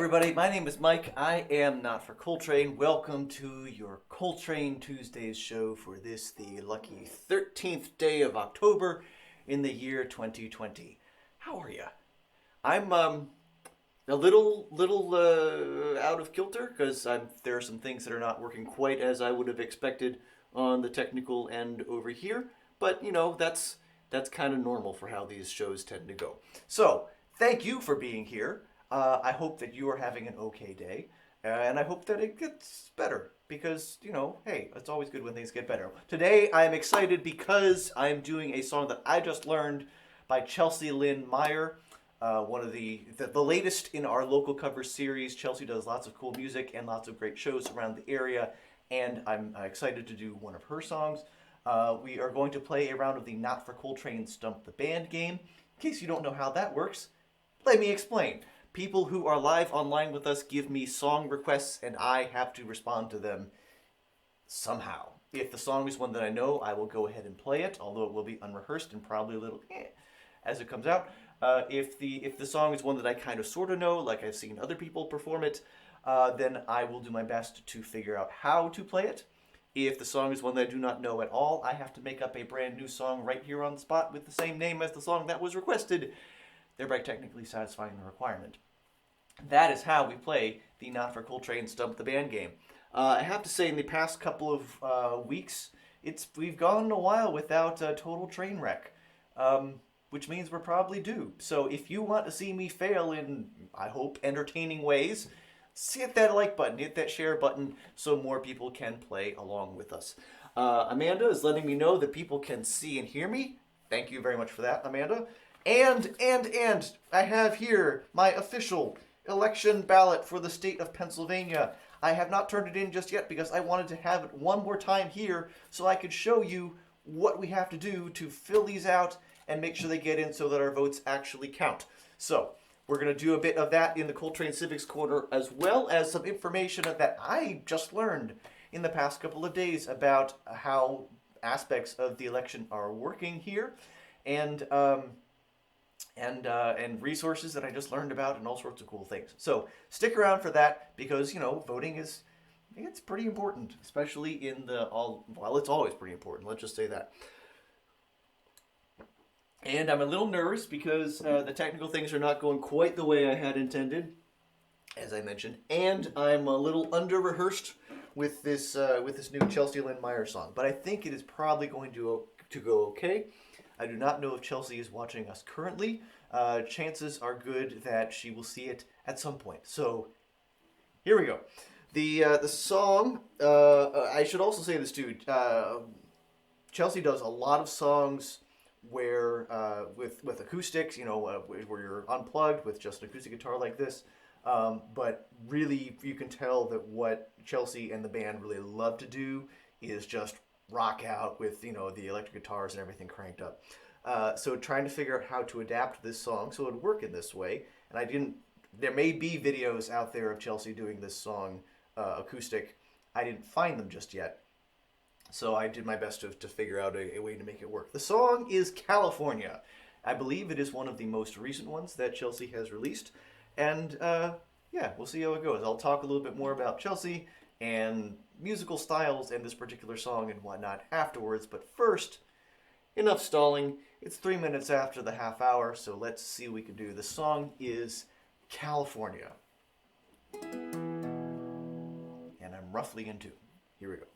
everybody, my name is Mike. I am Not for Coltrane. Welcome to your Coltrane Tuesdays show for this, the lucky 13th day of October in the year 2020. How are you? I'm a little out of kilter because there are some things that are not working quite as I would have expected on the technical end over here. But you know, that's kind of normal for how these shows tend to go. So thank you for being here. I hope that you are having an okay day, and I hope that it gets better because, you know, hey, it's always good when things get better. Today, I'm excited because I'm doing a song that I just learned by Lyn Meyer, one of the latest in our local cover series. Chelsea does lots of cool music and lots of great shows around the area, and I'm excited to do one of her songs. We are going to play a round of the Not for Coltrane Stump the Band game. In case you don't know how that works, let me explain. People who are live online with us give me song requests, and I have to respond to them somehow. If the song is one that I know, I will go ahead and play it, although it will be unrehearsed and probably a little as it comes out. If the song is one that I kind of sort of know, like I've seen other people perform it, then I will do my best to figure out how to play it. If the song is one that I do not know at all, I have to make up a brand new song right here on the spot with the same name as the song that was requested, thereby technically satisfying the requirement. That is how we play the Not for Coltrane Stump the Band game. I have to say, in the past couple of weeks, we've gone a while without a total train wreck, which means we're probably due. So if you want to see me fail in, I hope, entertaining ways, hit that like button, hit that share button so more people can play along with us. Amanda is letting me know that people can see and hear me. Thank you very much for that, Amanda. And I have here my official election ballot for the state of Pennsylvania. I have not turned it in just yet because I wanted to have it one more time here so I could show you what we have to do to fill these out and make sure they get in so that our votes actually count. So we're going to do a bit of that in the Coltrane Civics Corner, as well as some information that I just learned in the past couple of days about how aspects of the election are working here, and resources that I just learned about, and all sorts of cool things. So stick around for that because, you know, voting it's pretty important, especially in it's always pretty important. Let's just say that. And I'm a little nervous because the technical things are not going quite the way I had intended, as I mentioned, and I'm a little under-rehearsed with this new Lyn Meyer song. But I think it is probably going to go okay. I do not know if Chelsea is watching us currently. Chances are good that she will see it at some point. So here we go. The song. I should also say this too. Chelsea does a lot of songs where with acoustics. You know, where you're unplugged with just an acoustic guitar like this. But really, you can tell that what Chelsea and the band really love to do is just rock out with, you know, the electric guitars and everything cranked up. So trying to figure out how to adapt this song so it would work in this way. And there may be videos out there of Chelsea doing this song acoustic. I didn't find them just yet. So I did my best to figure out a way to make it work. The song is California. I believe it is one of the most recent ones that Chelsea has released. And yeah, we'll see how it goes. I'll talk a little bit more about Chelsea and musical styles and this particular song and whatnot afterwards. But first, enough stalling. It's 3 minutes after the half hour, so let's see what we can do. The song is California. And I'm roughly in tune. Here we go.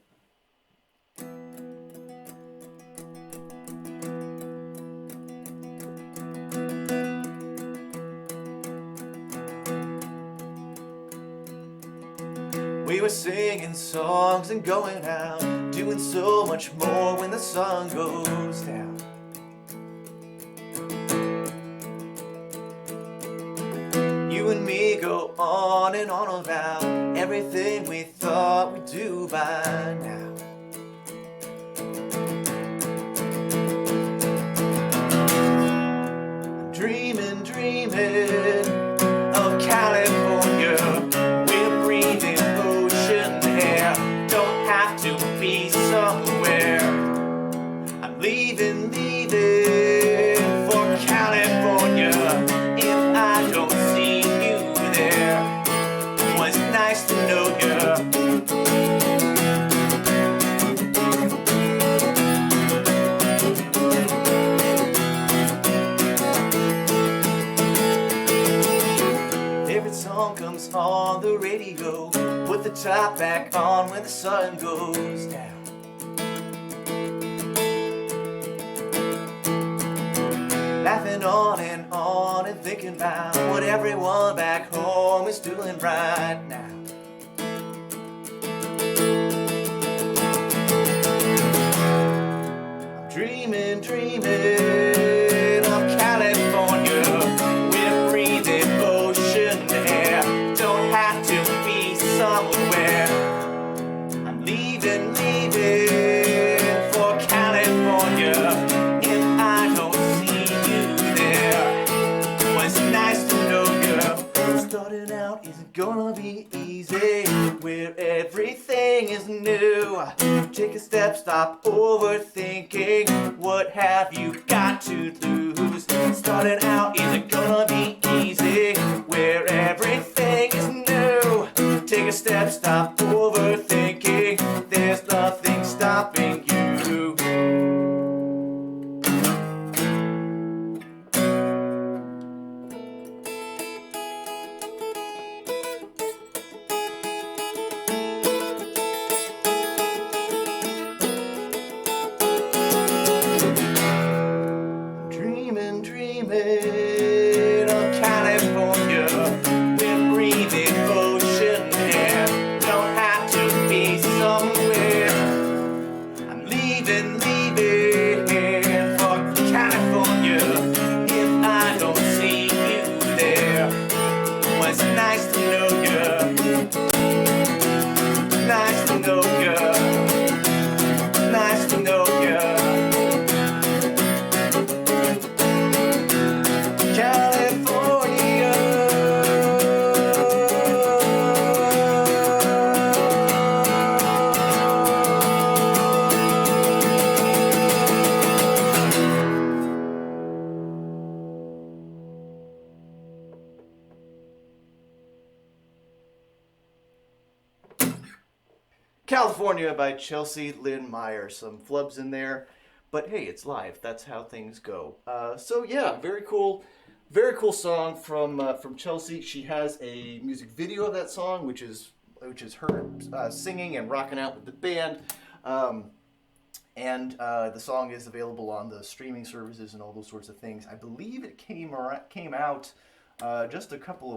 We were singing songs and going out, doing so much more when the sun goes down. You and me go on and on about everything we thought we'd do by now. I'm dreaming of California. We're breathing ocean air. Don't have to be somewhere. I'm leaving for California. If I don't see you there, top back on when the sun goes down. Laughing on and thinking about what everyone back home is doing right now. I'm dreaming of California with breathing ocean air. Don't have to be somewhere. I'm leaving for California. If I don't see you there, was nice to know you. Starting out isn't gonna be easy, where everything is new. Take a step, stop overthinking. What have you got to lose? Starting out isn't gonna be easy, where everything is new. Take a step, stop overthinking. There's nothing stopping you. Dreaming of California with breathing ocean air. Don't have to be somewhere. I'm leaving for California. If I don't see you there, was nice to know you. Nice to know you. Nice to know you. California by Chelsea Lyn Meyer. Some flubs in there, but hey, it's live. That's how things go. So yeah, very cool song from Chelsea. She has a music video of that song, which is her singing and rocking out with the band. And the song is available on the streaming services and all those sorts of things. I believe it came out just a couple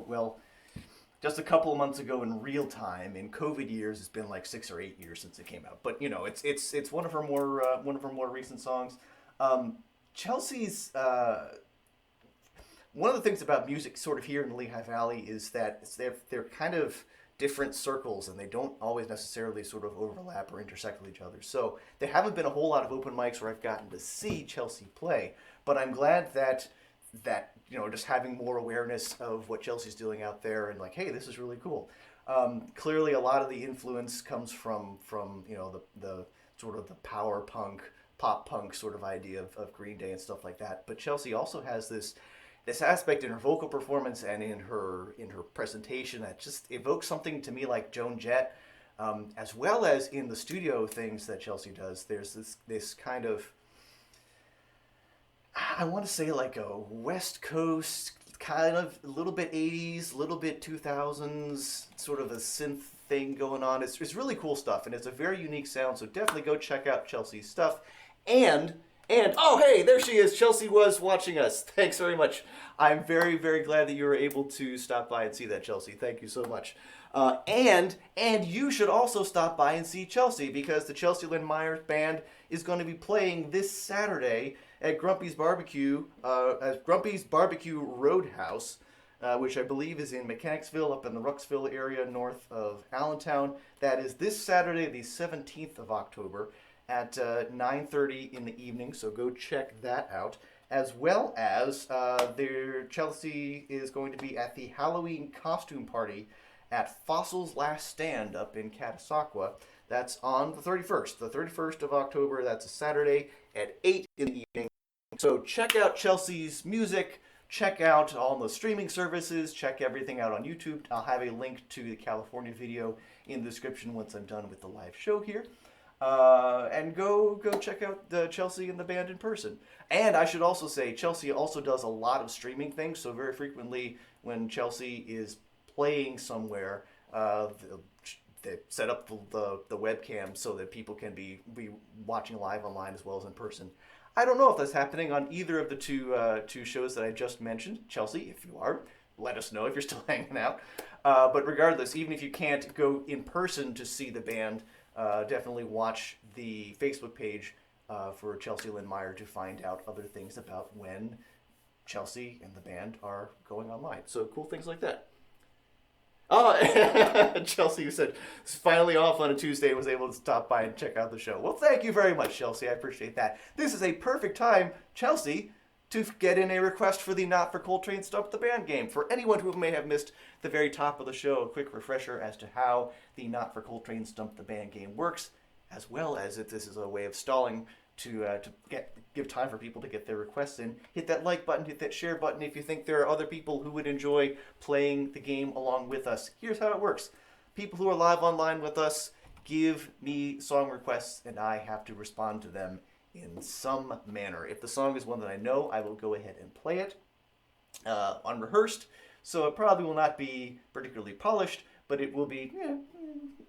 of months ago in real time. In COVID years, it's been like 6 or 8 years since it came out. But you know, it's one of her more recent songs. Chelsea's one of the things about music, sort of here in the Lehigh Valley, is that they're kind of different circles, and they don't always necessarily sort of overlap or intersect with each other. So there haven't been a whole lot of open mics where I've gotten to see Chelsea play. But I'm glad that just having more awareness of what Chelsea's doing out there, and like, hey, this is really cool. Clearly, a lot of the influence comes from the sort of the power punk, pop punk sort of idea of Green Day and stuff like that. But Chelsea also has this aspect in her vocal performance and in her presentation that just evokes something to me like Joan Jett, as well as in the studio things that Chelsea does. There's this kind of, I want to say, like a West Coast kind of, a little bit 80s, a little bit 2000s, sort of a synth thing going on. It's really cool stuff, and it's a very unique sound, so definitely go check out Chelsea's stuff. And oh, hey, there she is. Chelsea was watching us. Thanks very much. I'm very, very glad that you were able to stop by and see that, Chelsea. Thank you so much. And you should also stop by and see Chelsea, because the Chelsea Lyn Meyer Band is going to be playing this Saturday at Grumpy's Barbecue Roadhouse, which I believe is in Mechanicsville, up in the Ruxville area north of Allentown. That is this Saturday, the 17th of October, at 9:30 in the evening, so go check that out. As well as Chelsea is going to be at the Halloween costume party at Fossil's Last Stand up in Catasauqua. That's on the 31st of October. That's a Saturday at 8 in the evening. So check out Chelsea's music, check out all the streaming services, check everything out on YouTube. I'll have a link to the California video in the description once I'm done with the live show here. And go check out the Chelsea and the band in person. And I should also say, Chelsea also does a lot of streaming things, so very frequently when Chelsea is playing somewhere, they set up the webcam so that people can be watching live online as well as in person. I don't know if that's happening on either of the two shows that I just mentioned. Chelsea, if you are, let us know if you're still hanging out. But regardless, even if you can't go in person to see the band, definitely watch the Facebook page for Chelsea Lyn Meyer to find out other things about when Chelsea and the band are going online. So cool things like that. Oh, Chelsea, you said finally off on a Tuesday, was able to stop by and check out the show. Well, thank you very much, Chelsea. I appreciate that. This is a perfect time, Chelsea, to get in a request for the Not for Coltrane Stump the Band game. For anyone who may have missed the very top of the show, a quick refresher as to how the Not for Coltrane Stump the Band game works, as well as if this is a way of stalling to give time for people to get their requests in. Hit that like button, hit that share button if you think there are other people who would enjoy playing the game along with us. Here's how it works. People who are live online with us give me song requests and I have to respond to them in some manner. If the song is one that I know, I will go ahead and play it unrehearsed, so it probably will not be particularly polished, but it will be,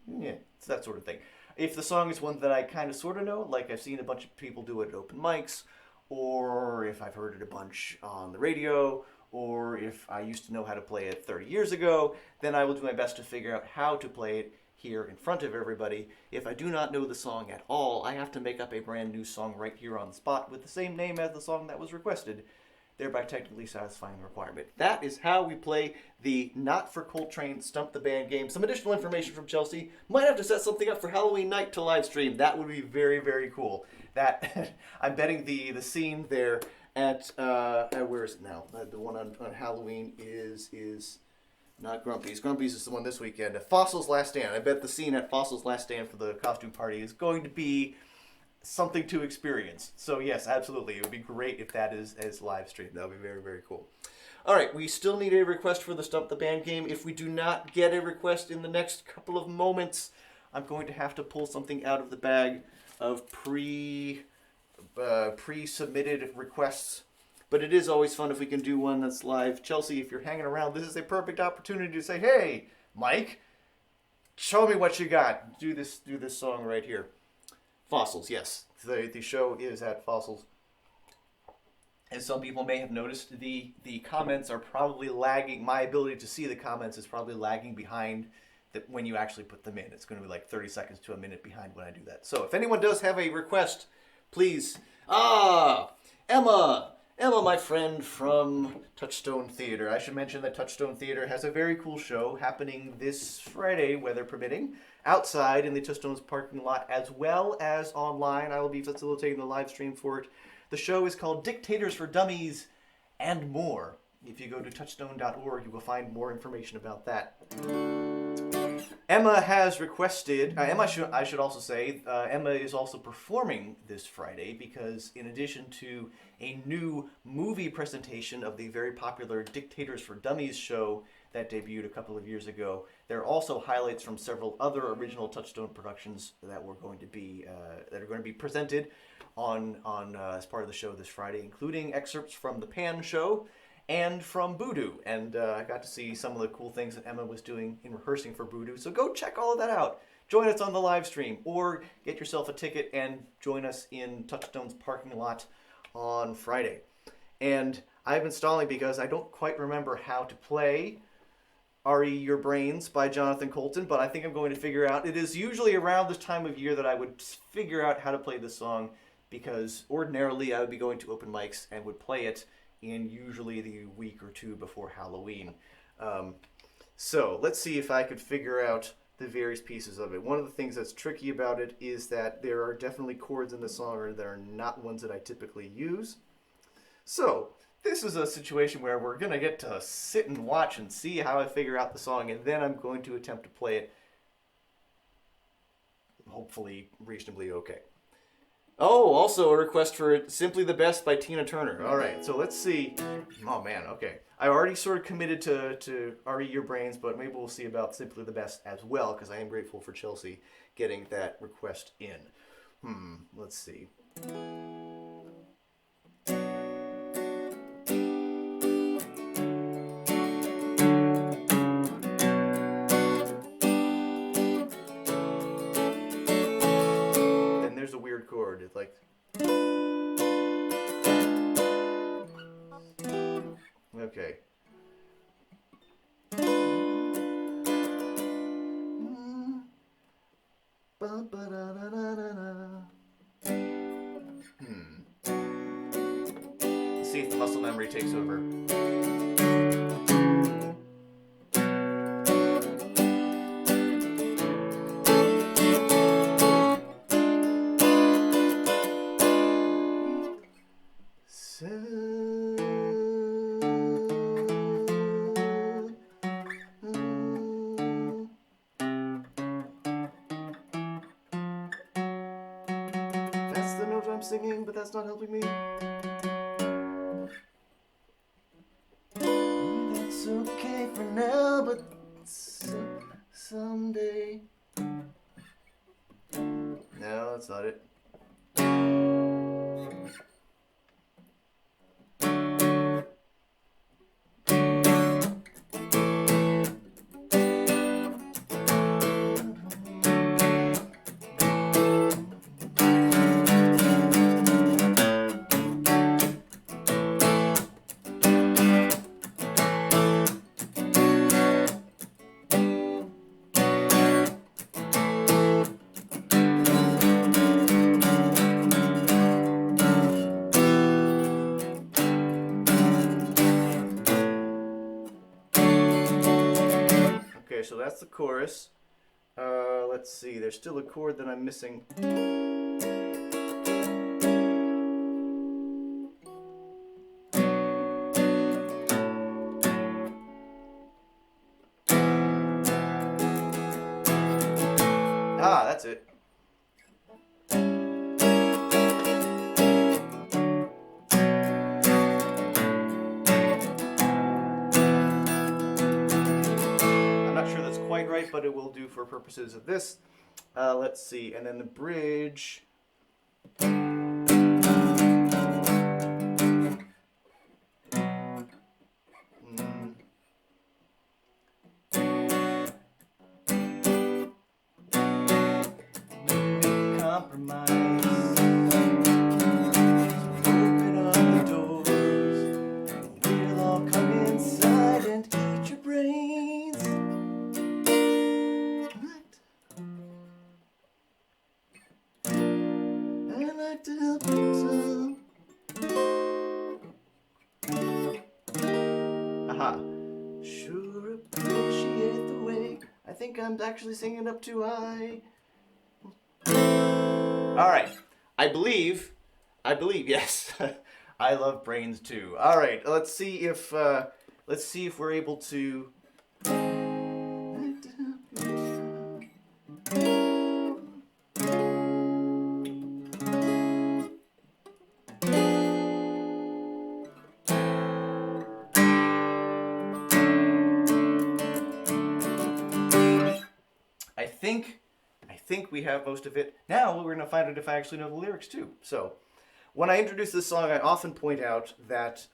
it's that sort of thing. If the song is one that I kind of sort of know, like I've seen a bunch of people do it at open mics, or if I've heard it a bunch on the radio, or if I used to know how to play it 30 years ago, then I will do my best to figure out how to play it here in front of everybody. If I do not know the song at all, I have to make up a brand new song right here on the spot with the same name as the song that was requested, thereby technically satisfying the requirement. That is how we play the Not for Coltrane Stump the Band game. Some additional information from Chelsea. Might have to set something up for Halloween night to live stream. That would be very, very cool. That I'm betting the scene there at where is it now? The one on Halloween is not Grumpy's. Grumpy's is the one this weekend. Fossil's Last Stand. I bet the scene at Fossil's Last Stand for the costume party is going to be something to experience. So yes, absolutely. It would be great if that is live streamed. That would be very, very cool. All right, we still need a request for the Stump the Band game. If we do not get a request in the next couple of moments, I'm going to have to pull something out of the bag of pre-submitted requests. But it is always fun if we can do one that's live. Chelsea, if you're hanging around, this is a perfect opportunity to say, hey, Mike, show me what you got. Do this song right here. Fossils, yes. The show is at Fossils. As some people may have noticed, the comments are probably lagging. My ability to see the comments is probably lagging behind when you actually put them in. It's going to be like 30 seconds to a minute behind when I do that. So if anyone does have a request, please. Emma, my friend from Touchstone Theater. I should mention that Touchstone Theater has a very cool show happening this Friday, weather permitting, outside in the Touchstone's parking lot, as well as online. I will be facilitating the live stream for it. The show is called Dictators for Dummies and More. If you go to touchstone.org, you will find more information about that. Emma has requested, I should also say, Emma is also performing this Friday because in addition to a new movie presentation of the very popular Dictators for Dummies show that debuted a couple of years ago, there are also highlights from several other original Touchstone productions that are going to be presented on as part of the show this Friday, including excerpts from the Pan show and from Voodoo. And I got to see some of the cool things that Emma was doing in rehearsing for Voodoo. So go check all of that out. Join us on the live stream or get yourself a ticket and join us in Touchstone's parking lot on Friday. And I've been stalling because I don't quite remember how to play R.E. Your Brains by Jonathan Colton, but I think I'm going to figure out. It is usually around this time of year that I would figure out how to play this song because ordinarily I would be going to open mics and would play it in usually the week or two before Halloween. So let's see if I could figure out the various pieces of it. One of the things that's tricky about it is that there are definitely chords in the song that are not ones that I typically use. So this is a situation where we're going to get to sit and watch and see how I figure out the song, and then I'm going to attempt to play it hopefully reasonably okay. Oh, also a request for Simply the Best by Tina Turner. All right, so let's see. Oh, man, okay. I already sort of committed to R.E. Your Brains, but maybe we'll see about Simply the Best as well, because I am grateful for Chelsea getting that request in. Let's see. Okay. Let's see if the muscle memory takes over. That's the note I'm singing, but that's not helping me. That's okay for now, but someday. No, that's not it. Okay, so that's the chorus. Let's see, there's still a chord that I'm missing. Ah, that's it. Right, but it will do for purposes of this. Let's see, and then the bridge. Compromise. Open up the doors. We'll all come inside and eat your brains. To help you some. Aha. Sure appreciate the way. I think I'm actually singing up too high. Alright. I believe, yes. I love brains too. Alright, let's see if we're able to. I think we have most of it. Now we're going to find out if I actually know the lyrics too. So, when I introduce this song, I often point out that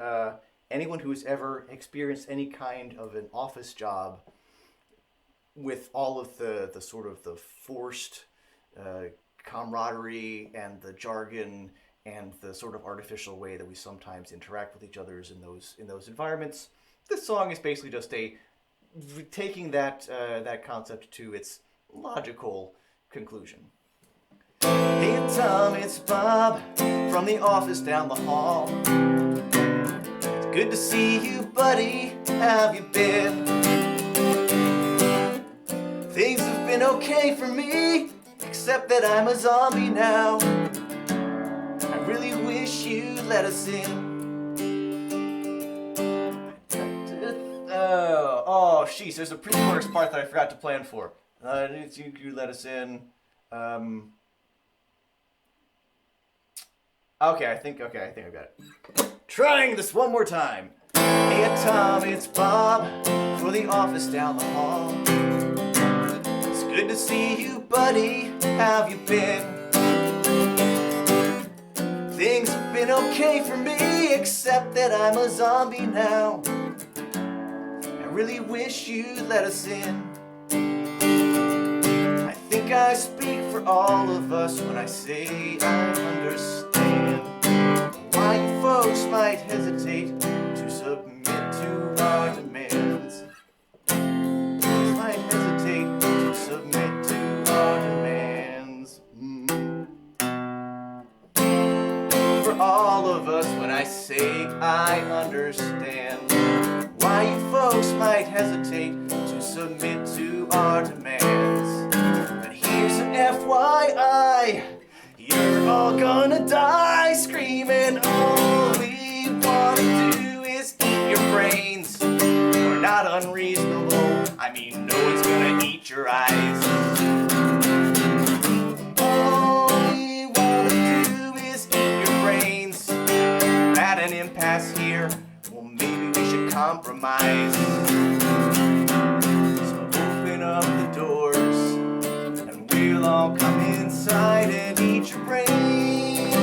anyone who's ever experienced any kind of an office job with all of the sort of the forced camaraderie and the jargon and the sort of artificial way that we sometimes interact with each other in those environments, this song is basically just taking that concept to its logical conclusion. Hey Tom, it's Bob from the office down the hall. It's good to see you, buddy. How have you been? Things have been okay for me, except that I'm a zombie now. I really wish you'd let us in. Oh, jeez, there's a pre-chorus part that I forgot to plan for. You let us in. Okay, I think I've got it. Trying this one more time. Hey Tom, it's Bob for the office down the hall. It's good to see you, buddy. How have you been? Things have been okay for me, except that I'm a zombie now. I really wish you'd let us in. I think I speak for all of us when I say I understand why you folks might hesitate to submit to sake, I understand why you folks might hesitate to submit to our demands. But here's an FYI, you're all gonna die screaming. All we wanna do is eat your brains. We're not unreasonable, I mean no one's gonna eat your eyes. All we wanna do is eat your brains. At an impasse here, well maybe we should compromise. So open up the doors and we'll all come inside and eat your brains.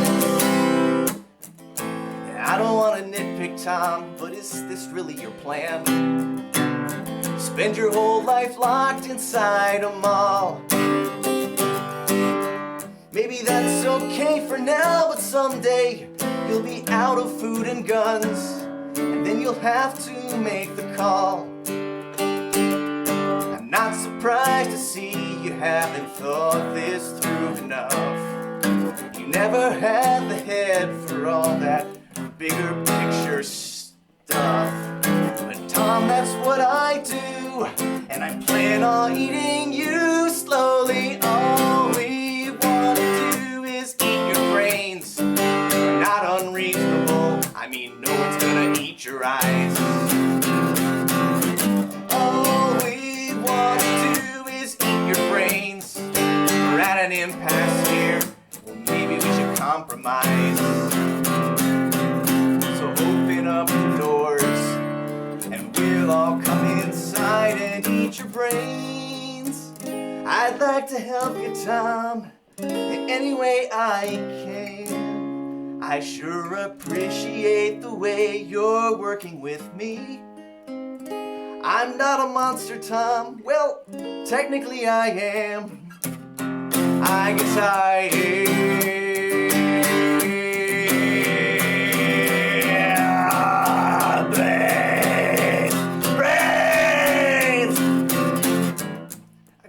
I don't want to nitpick, Tom, but is this really your plan? Spend your whole life locked inside a mall. Maybe that's okay for now, but someday you'll be out of food and guns, and then you'll have to make the call. I'm not surprised to see you haven't thought this through enough. You never had the head for all that bigger picture stuff. But Tom, that's what I do, and I plan on eating you slowly. All we want to do is eat your brains. We're not unreasonable, I mean no one's gonna eat your eyes. All we want to do is eat your brains. We're at an impasse here, well maybe we should compromise. So open up the doors and we'll all come inside and eat your brains. I'd like to help you, Tom, in any way I can. I sure appreciate the way you're working with me. I'm not a monster, Tom. Well, technically I am. I guess I am.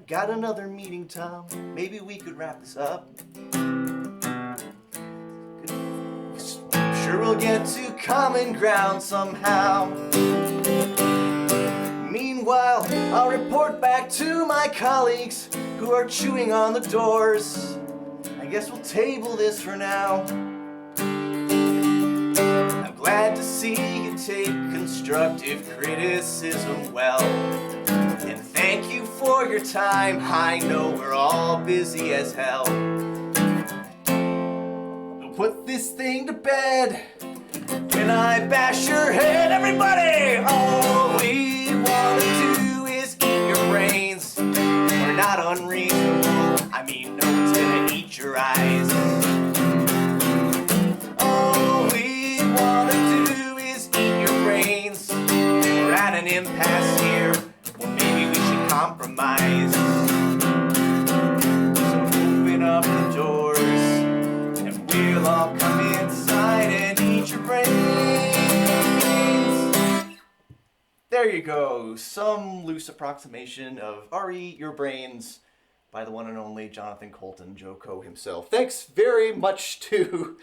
Got another meeting, Tom. Maybe we could wrap this up. Sure we'll get to common ground somehow. Meanwhile, I'll report back to my colleagues who are chewing on the doors. I guess we'll table this for now. I'm glad to see you take constructive criticism well. And thank you for your time. I know we're all busy as hell. We'll put this thing to bed when I bash your head, everybody. All we want to do is eat your brains. We're not unreasonable, I mean no one's gonna eat your eyes. All we want to do is eat your brains. We're at an impasse here, compromise. So open up the doors and we'll all come inside and eat your brains. There you go. Some loose approximation of Eat Your Brains by the one and only Jonathan Colton, JoCo himself. Thanks very much to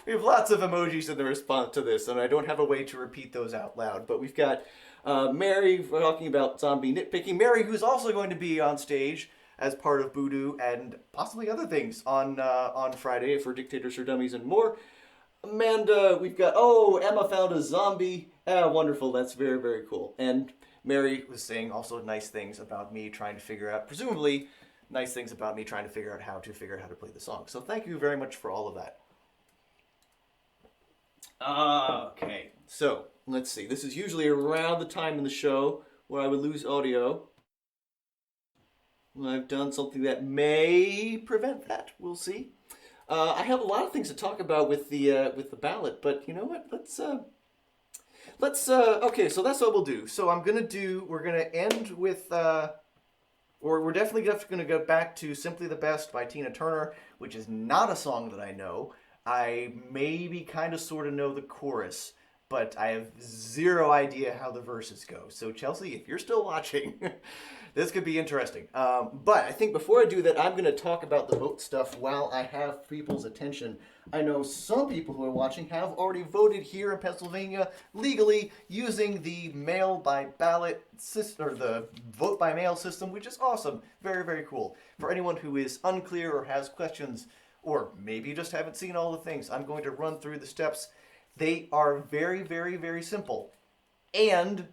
we have lots of emojis in the response to this, and I don't have a way to repeat those out loud, but we've got Mary talking about zombie nitpicking. Mary, who's also going to be on stage as part of Voodoo and possibly other things on Friday for Dictators for Dummies and more. Amanda, we've got, Emma found a zombie. Wonderful. That's very, very cool. And Mary was saying also nice things about me trying to figure out, presumably nice things about me trying to figure out how to play the song. So thank you very much for all of that. Okay, so let's see. This is usually around the time in the show where I would lose audio. I've done something that may prevent that. We'll see. I have a lot of things to talk about with the ballot, but you know what? Okay, so that's what we'll do. So we're gonna end with, we're definitely gonna go back to Simply the Best by Tina Turner, which is not a song that I know. I maybe kind of sort of know the chorus, but I have zero idea how the verses go. So Chelsea, if you're still watching, This could be interesting. But I think before I do that, I'm going to talk about the vote stuff while I have people's attention. I know some people who are watching have already voted here in Pennsylvania legally using the mail by ballot system, or the vote by mail system, which is awesome. Very, very cool. For anyone who is unclear or has questions, or maybe you just haven't seen all the things, I'm going to run through the steps. They are very, very, very simple. And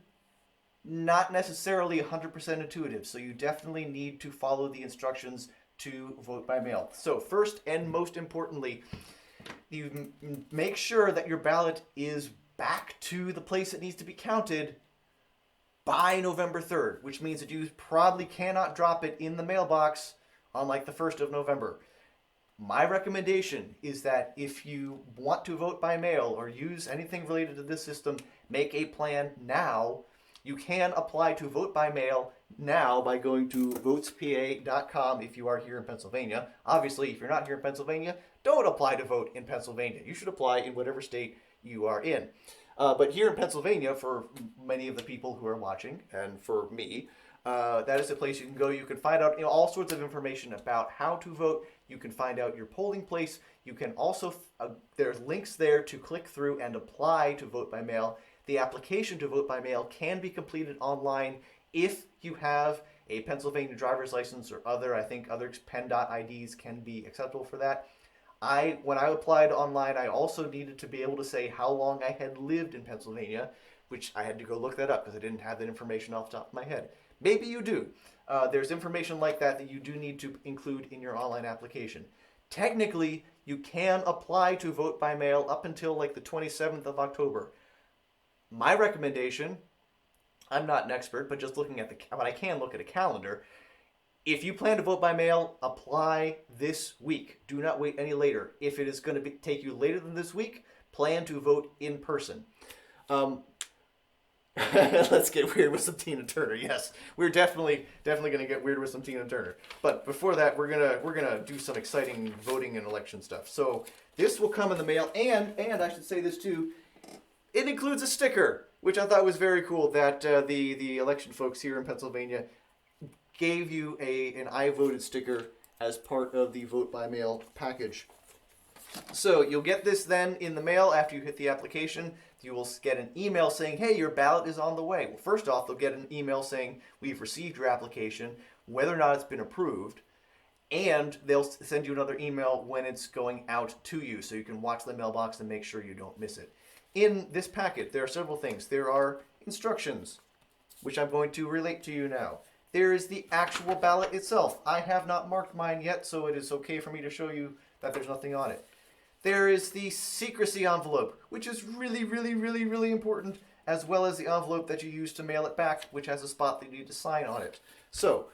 not necessarily 100% intuitive, so you definitely need to follow the instructions to vote by mail. So first and most importantly, you make sure that your ballot is back to the place it needs to be counted by November 3rd, which means that you probably cannot drop it in the mailbox on like the 1st of November. My recommendation is that if you want to vote by mail or use anything related to this system, make a plan now. You can apply to vote by mail now by going to votespa.com if you are here in Pennsylvania. Obviously, if you're not here in Pennsylvania, don't apply to vote in Pennsylvania. You should apply in whatever state you are in. But here in Pennsylvania, for many of the people who are watching, and for me, that is the place you can go. You can find out all sorts of information about how to vote. You can find out your polling place. You can also, there's links there to click through and apply to vote by mail. The application to vote by mail can be completed online if you have a Pennsylvania driver's license or other, I think other pen.IDs can be acceptable for that. When I applied online, I also needed to be able to say how long I had lived in Pennsylvania, which I had to go look that up because I didn't have that information off the top of my head. Maybe you do. There's information like that you do need to include in your online application. Technically, you can apply to vote by mail up until like the 27th of October. My recommendation, I'm not an expert, but just looking at but I can look at a calendar. If you plan to vote by mail, apply this week. Do not wait any later. If it is going to take you later than this week, plan to vote in person. Let's get weird with some Tina Turner. Yes, we're definitely going to get weird with some Tina Turner. But before that, we're gonna do some exciting voting and election stuff. So this will come in the mail, and I should say this too. It includes a sticker, which I thought was very cool, that the election folks here in Pennsylvania gave you an I voted sticker as part of the vote by mail package. So you'll get this then in the mail after you hit the application. You will get an email saying, hey, your ballot is on the way. Well, first off, they'll get an email saying, we've received your application, whether or not it's been approved, and they'll send you another email when it's going out to you so you can watch the mailbox and make sure you don't miss it. In this packet, there are several things. There are instructions, which I'm going to relate to you now. There is the actual ballot itself. I have not marked mine yet, so it is okay for me to show you that there's nothing on it. There is the secrecy envelope, which is really, really, really, really important, as well as the envelope that you use to mail it back, which has a spot that you need to sign on it. So,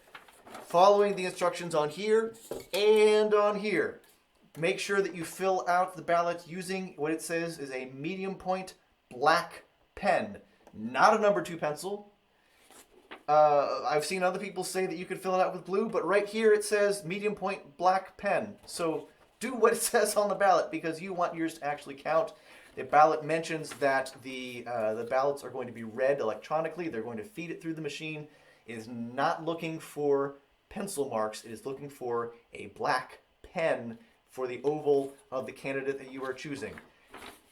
following the instructions on here and on here, make sure that you fill out the ballot using what it says is a medium point black pen, not a number 2 pencil. I've seen other people say that you could fill it out with blue, but right here it says medium point black pen. So do what it says on the ballot because you want yours to actually count. The ballot mentions that the ballots are going to be read electronically. They're going to feed it through the machine. It is not looking for pencil marks. It is looking for a black pen for the oval of the candidate that you are choosing.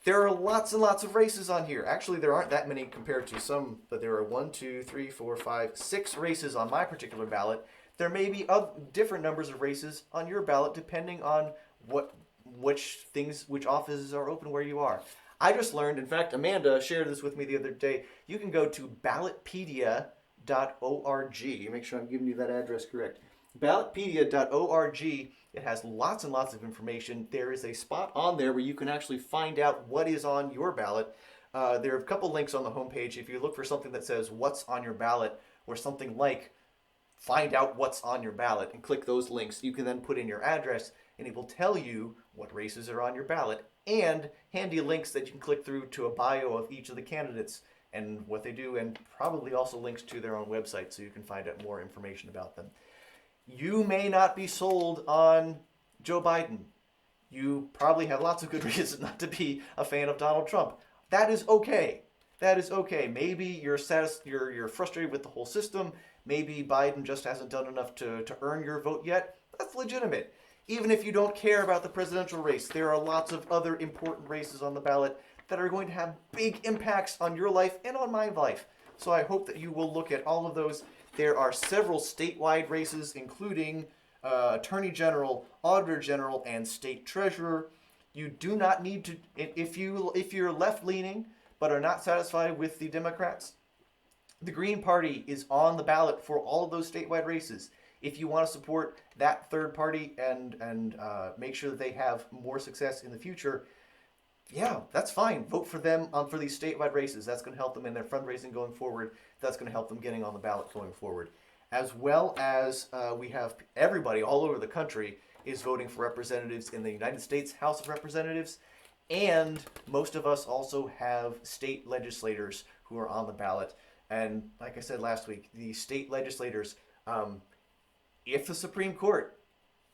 There are lots and lots of races on here. Actually, there aren't that many compared to some, but there are 6 races on my particular ballot. There may be different numbers of races on your ballot depending on which offices are open where you are. I just learned, in fact, Amanda shared this with me the other day, you can go to ballotpedia.org. Make sure I'm giving you that address correct. Ballotpedia.org. It has lots and lots of information. There is a spot on there where you can actually find out what is on your ballot. There are a couple links on the homepage. If you look for something that says what's on your ballot or something like find out what's on your ballot and click those links, you can then put in your address and it will tell you what races are on your ballot and handy links that you can click through to a bio of each of the candidates and what they do, and probably also links to their own website so you can find out more information about them. You may not be sold on Joe Biden. You probably have lots of good reasons not to be a fan of Donald Trump. That is okay. That is okay. Maybe you're frustrated with the whole system. maybe Biden just hasn't done enough to earn your vote yet, that's legitimate. Even if you don't care about the presidential race, there are lots of other important races on the ballot that are going to have big impacts on your life and on my life. So I hope that you will look at all of those. There are several statewide races, including Attorney General, Auditor General, and State Treasurer. You do not need to, if you're left leaning but are not satisfied with the Democrats, the Green Party is on the ballot for all of those statewide races. If you want to support that third party and make sure that they have more success in the future, yeah, that's fine. Vote for them for these statewide races. That's going to help them in their fundraising going forward. That's going to help them getting on the ballot going forward. As well as we have everybody all over the country is voting for representatives in the United States House of Representatives. And most of us also have state legislators who are on the ballot. And like I said last week, the state legislators, if the Supreme Court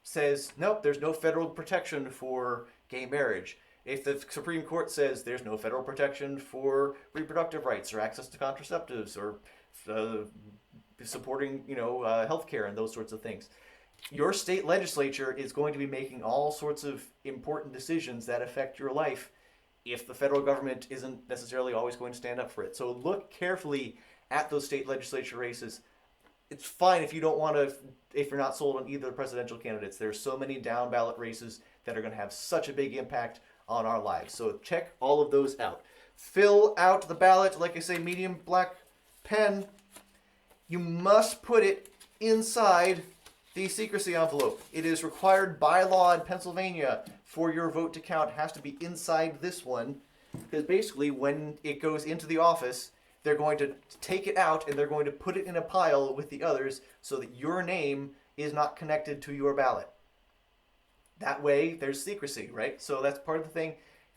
says, nope, there's no federal protection for gay marriage, if the Supreme Court says there's no federal protection for reproductive rights or access to contraceptives or supporting, healthcare and those sorts of things, your state legislature is going to be making all sorts of important decisions that affect your life if the federal government isn't necessarily always going to stand up for it. So look carefully at those state legislature races. It's fine if you don't want to, if you're not sold on either of the presidential candidates. There's so many down ballot races that are going to have such a big impact on our lives. So check all of those out. Fill out the ballot, like I say, medium black pen. You must put it inside the secrecy envelope. It is required by law in Pennsylvania for your vote to count. It has to be inside this one, because basically when it goes into the office, they're going to take it out and they're going to put it in a pile with the others so that your name is not connected to your ballot. That way, there's secrecy, right? So that's part of the thing.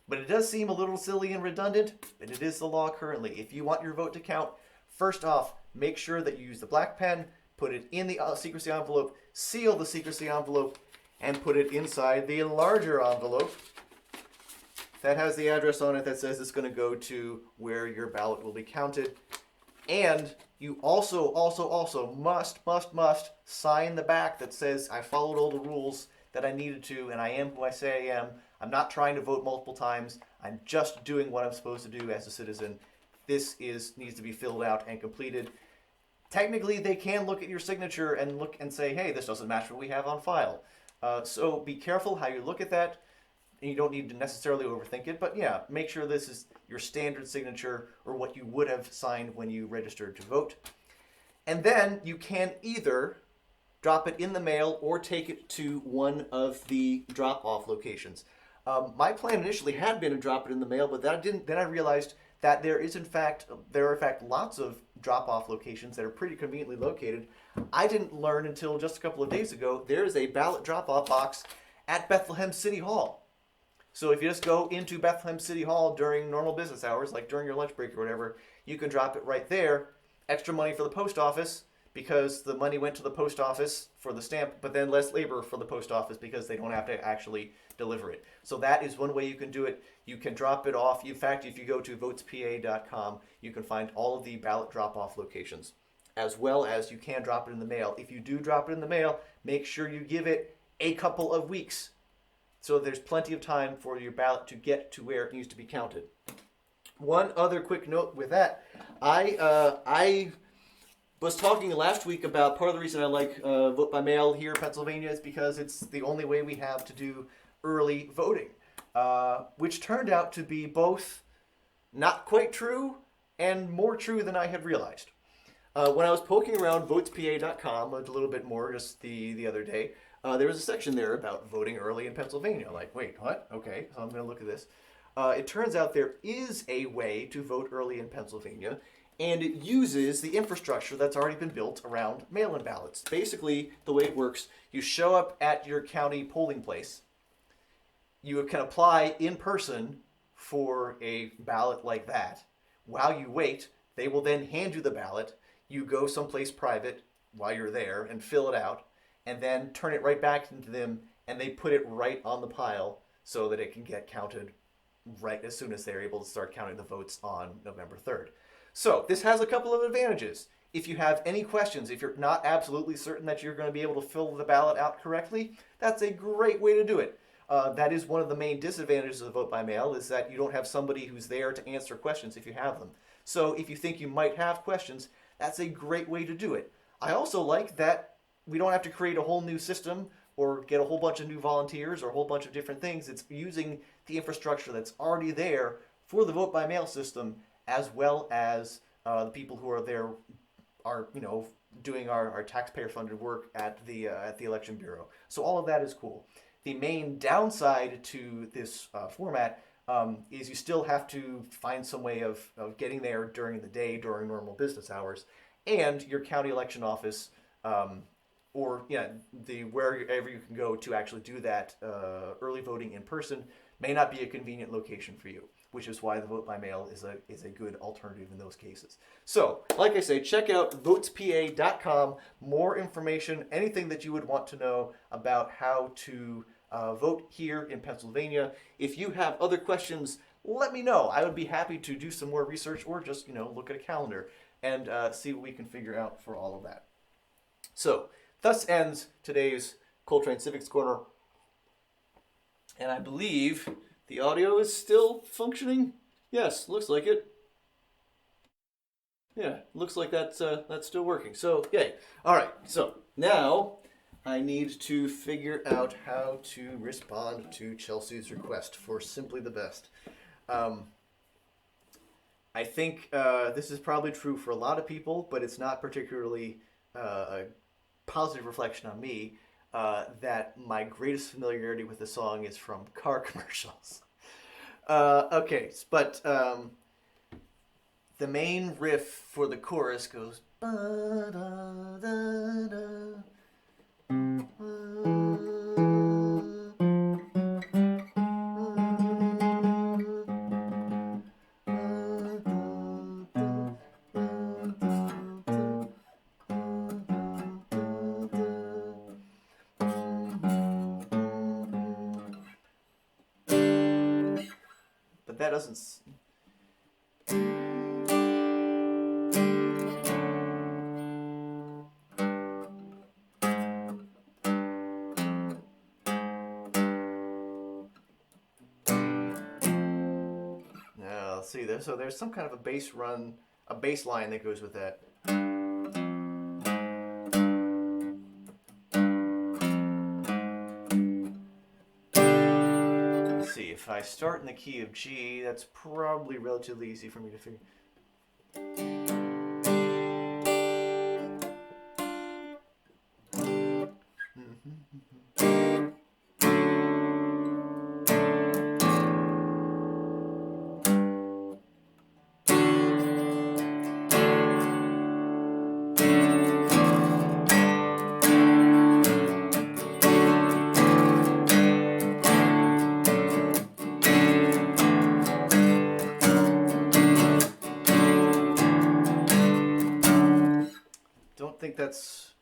But it does seem a little silly and redundant, but it is the law currently. If you want your vote to count, first off, make sure that you use the black pen, put it in the secrecy envelope, seal the secrecy envelope, and put it inside the larger envelope that has the address on it that says it's going to go to where your ballot will be counted. And you also must sign the back that says, I followed all the rules that I needed to, and I am who I say I am. I'm not trying to vote multiple times. I'm just doing what I'm supposed to do as a citizen. This needs to be filled out and completed. Technically, they can look at your signature and look and say, hey, this doesn't match what we have on file. So be careful how you look at that. And you don't need to necessarily overthink it, but yeah, make sure this is your standard signature or what you would have signed when you registered to vote. And then you can either drop it in the mail or take it to one of the drop-off locations. My plan initially had been to drop it in the mail, but that didn't. Then I realized that there are in fact lots of drop-off locations that are pretty conveniently located. I didn't learn until just a couple of days ago there's a ballot drop-off box at Bethlehem City Hall. So if you just go into Bethlehem City Hall during normal business hours, like during your lunch break or whatever, you can drop it right there. Extra money for the post office because the money went to the post office for the stamp, but then less labor for the post office because they don't have to actually deliver it. So that is one way you can do it. You can drop it off. In fact, if you go to votespa.com, you can find all of the ballot drop-off locations, as well as you can drop it in the mail. If you do drop it in the mail, make sure you give it a couple of weeks so there's plenty of time for your ballot to get to where it needs to be counted. One other quick note with that, I was talking last week about part of the reason I like vote by mail here in Pennsylvania is because it's the only way we have to do early voting, which turned out to be both not quite true and more true than I had realized. When I was poking around votespa.com a little bit more just the other day, there was a section there about voting early in Pennsylvania. Like, wait, what? Okay, so I'm going to look at this. It turns out there is a way to vote early in Pennsylvania, and it uses the infrastructure that's already been built around mail-in ballots. Basically, the way it works, you show up at your county polling place. You can apply in person for a ballot like that. While you wait, they will then hand you the ballot. You go someplace private while you're there and fill it out, and then turn it right back into them, and they put it right on the pile so that it can get counted right as soon as they're able to start counting the votes on November 3rd. So this has a couple of advantages. if you have any questions, if you're not absolutely certain that you're going to be able to fill the ballot out correctly, that's a great way to do it. That is one of the main disadvantages of vote by mail, is that you don't have somebody who's there to answer questions if you have them. So if you think you might have questions, that's a great way to do it. I also like that we don't have to create a whole new system or get a whole bunch of new volunteers or a whole bunch of different things. It's using the infrastructure that's already there for the vote by mail system, as well as the people who are there are, doing our taxpayer funded work at the election bureau. So all of that is cool. The main downside to this format is you still have to find some way of getting there during the day, during normal business hours, and your county election office, or wherever you can go to actually do that early voting in person may not be a convenient location for you, which is why the vote by mail is a good alternative in those cases. So, like I say, check out votespa.com. More information, anything that you would want to know about how to vote here in Pennsylvania. If you have other questions, let me know. I would be happy to do some more research or just look at a calendar and see what we can figure out for all of that. So, thus ends today's Coltrane Civics Corner. And I believe the audio is still functioning. Yes, looks like it. Yeah, looks like that's still working. So, yay. All right, so now I need to figure out how to respond to Chelsea's request for Simply the Best. I think this is probably true for a lot of people, but it's not particularly a positive reflection on me. That my greatest familiarity with the song is from car commercials. Okay, but the main riff for the chorus goes ba-da-da-da. But that doesn't. Now, let's see. So there's some kind of a bass line that goes with that. Let's see. If I start in the key of G, that's probably relatively easy for me to figure.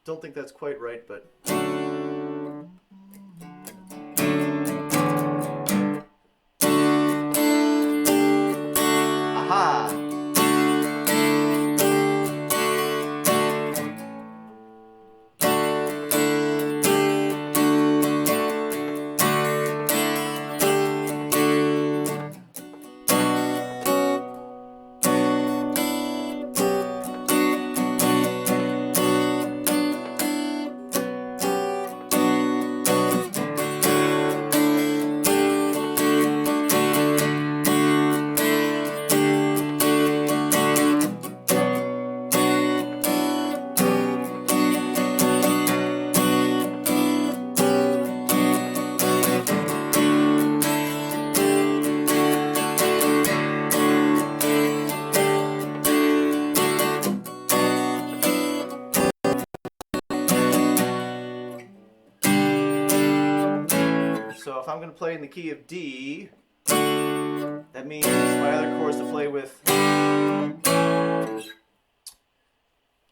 Don't think that's quite right, but aha! So if I'm going to play in the key of D, that means my other chords to play with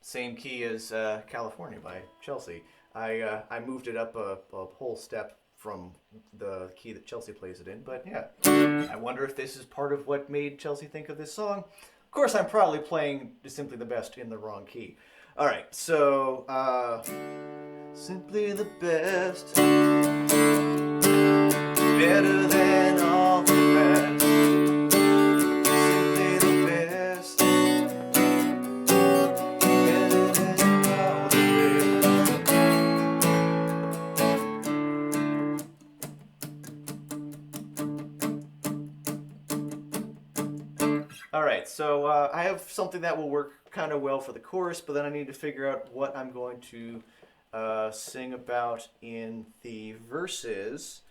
same key as California by Chelsea. I moved it up a whole step from the key that Chelsea plays it in, but yeah. I wonder if this is part of what made Chelsea think of this song. Of course, I'm probably playing Simply the Best in the wrong key. All right, so Simply the Best, better than all the rest. Simply the best, better than all the rest. All right, so I have something that will work kind of well for the chorus, but then I need to figure out what I'm going to sing about in the verses.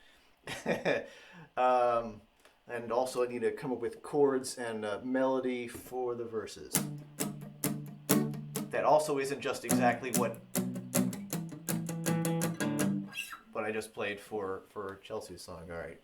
And also I need to come up with chords and melody for the verses. That also isn't just exactly what I just played for Chelsea's song. All right.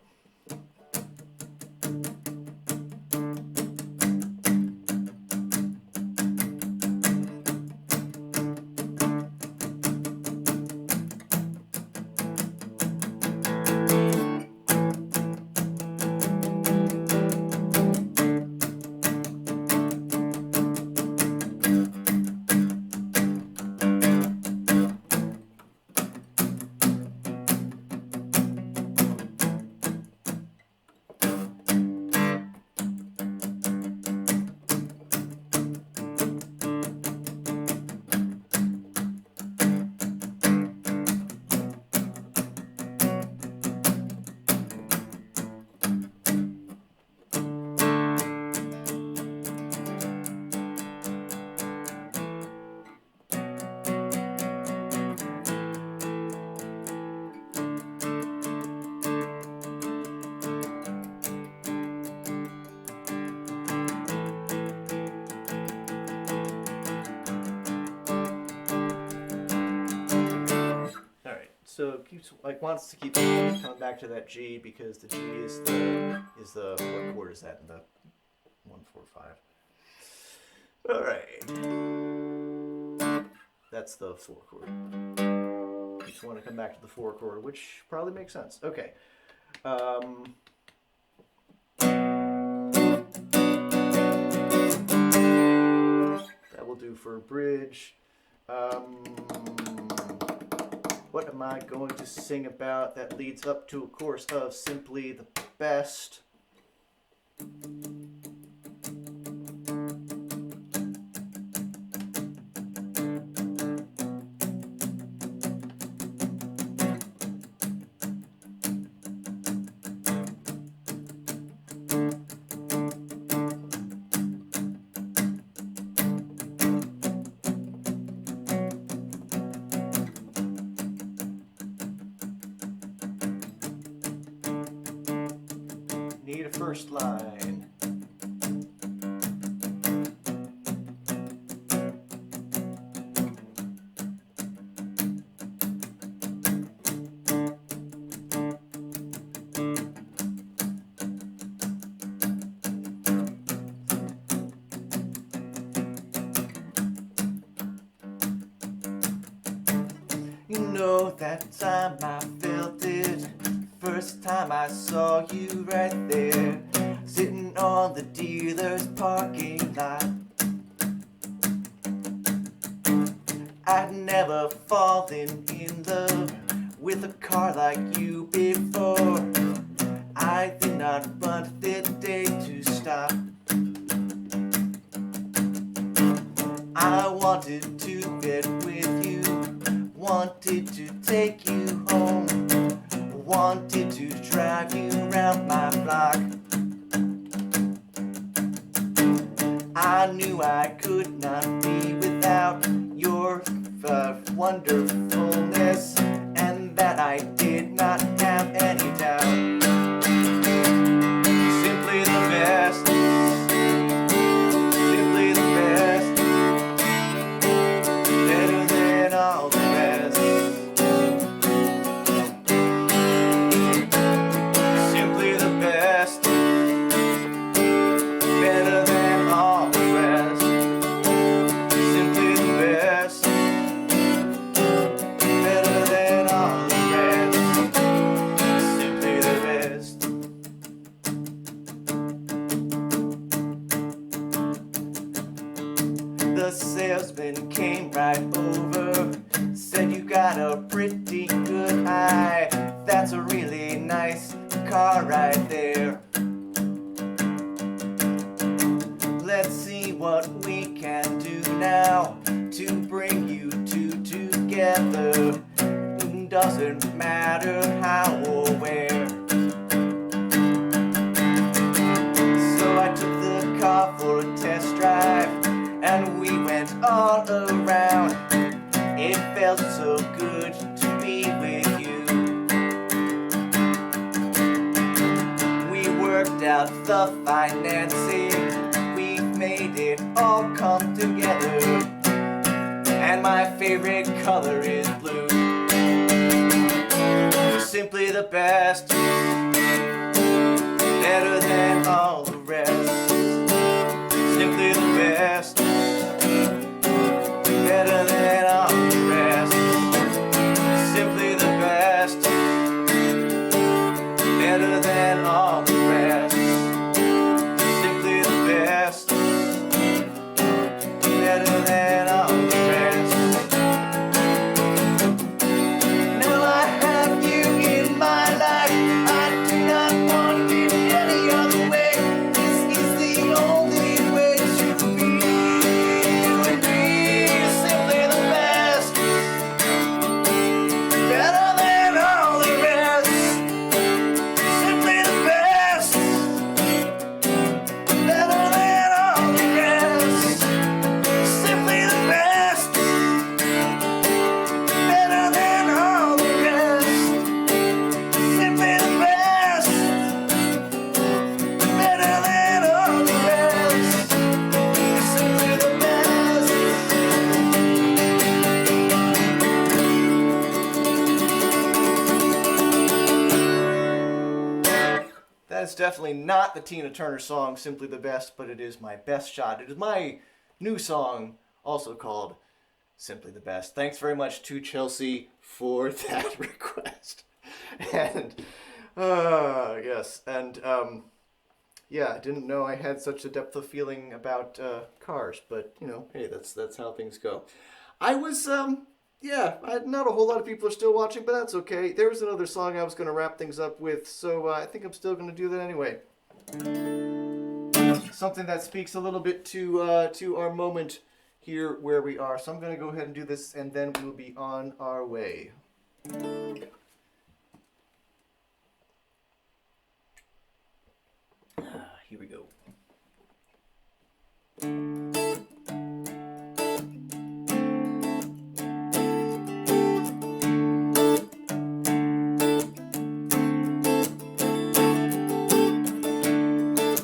So it keeps wants to keep coming back to that G because the G is the what chord is that in the 1, 4, 5? All right, that's the 4 chord. You just want to come back to the 4 chord, which probably makes sense. Okay. That will do for a bridge. What am I going to sing about that leads up to a chorus of Simply the Best? Need a first line. You know that time I felt it. First time I saw you right there, sitting on the dealer's parking lot. I'd never fallen in love with a car like you before. I did not want the day to stop. I wanted to bed with you, wanted to take you home, wanted to drive you around my block. I knew I could not be without your wonderfulness, and that I did not have any doubt. Simply the best, simply the best, better than all the rest. Simply the best, better than all the rest. Simply the best, better than all the rest. the salesman came right over, said you got a pretty good eye. That's a really nice car right there. Let's see what we can do now to bring you two together. Doesn't matter how or where. So I took the car for a test drive, and we went all around. It felt so good to be with you. We worked out the financing, we've made it all come together, and my favorite color is blue. You're simply the best, better than all the rest. Simply the best, better than all the rest. Simply the best, better than all the rest. Simply the best, better than all the rest. Now I have you in my life, I do not want it any other way. This is the only way to be with me. Simply the best, better than all the rest. Simply the best, better than all the rest. Simply the best, better than all the rest. Simply the best, better than all the rest. Simply the best. That is definitely not the Tina Turner song, Simply the Best, but it is my best shot. It is my new song, also called Simply the Best. Thanks very much to Chelsea for that request. And, yes, and, yeah, I didn't know I had such a depth of feeling about cars, but, you know, hey, that's how things go. I was, not a whole lot of people are still watching, but that's okay. There was another song I was going to wrap things up with, so I think I'm still going to do that anyway. Something that speaks a little bit to our moment here where we are. So I'm going to go ahead and do this, and then we'll be on our way. Here we go.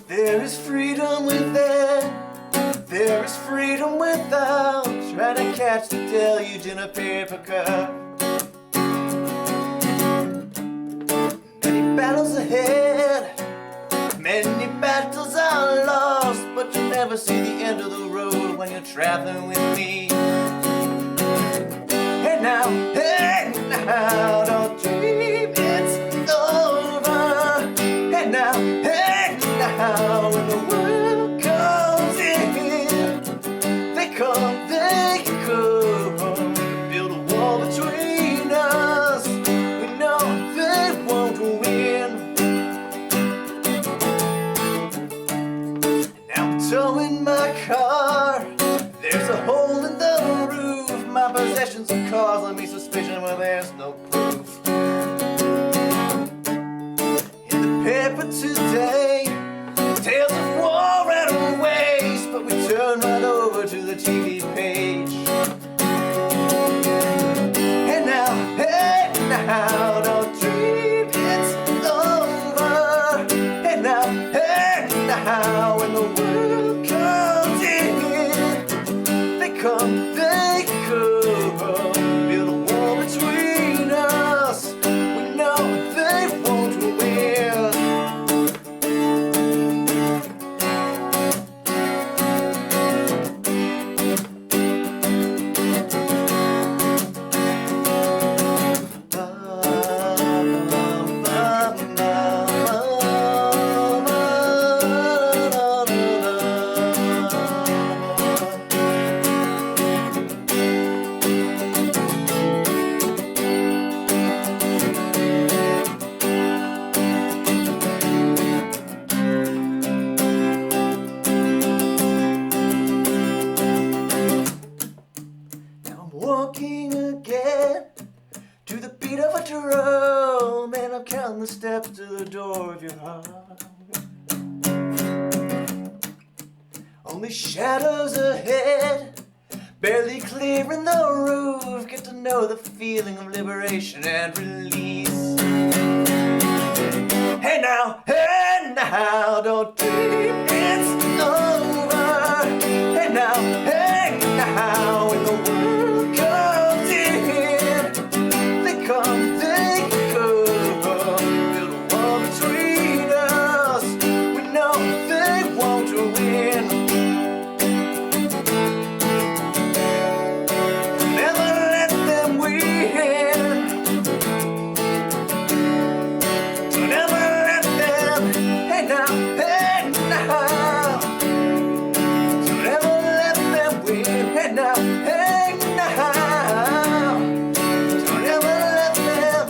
There is freedom within, there is freedom without, trying to catch the deluge in a paper cup. Many battles ahead, many battles are lost, but you never see the end of the road when you're traveling with me. Hey now, don't dream it's over. Hey now, when the world comes in, they come, build a wall between us. We know they won't win. Now I'm towing my car, there's a hole in the roof. My possessions are causing me suspicion where there's no proof. In the paper today, tales of war and waste, but we turn right over to the TV page. And now, don't dream it's over. And now, when the world comes in, they come, build a wall between us. We know they won't win. Only shadows ahead, barely clearing the roof. Get to know the feeling of liberation and release. Hey now, don't dream it's over. Hey now, when the world comes in, they come, they go. Build a wall between us. We know they won't win. Never let them win. So never let them. Hey now. So never let them win. Hey now. So never let them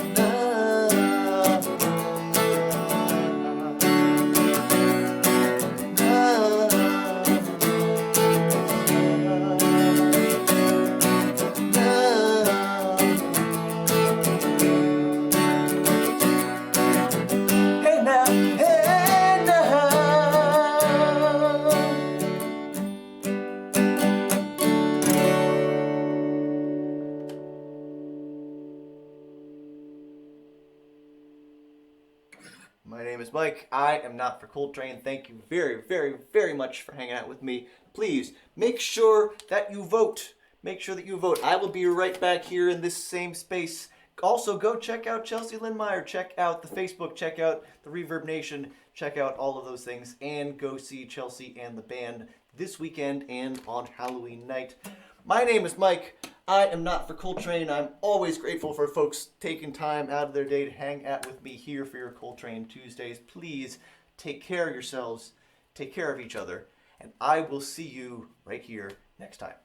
Hey now, hey now. My name is Mike. I am not for Coltrane. Thank you very, very, very much for hanging out with me. Please make sure that you vote. Make sure that you vote. I will be right back here in this same space. Also, go check out Chelsea Lyn Meyer. Check out the Facebook. Check out the Reverb Nation. Check out all of those things. And go see Chelsea and the band this weekend and on Halloween night. My name is Mike. I am not for Coltrane. I'm always grateful for folks taking time out of their day to hang out with me here for your Coltrane Tuesdays. Please take care of yourselves. Take care of each other. And I will see you right here next time.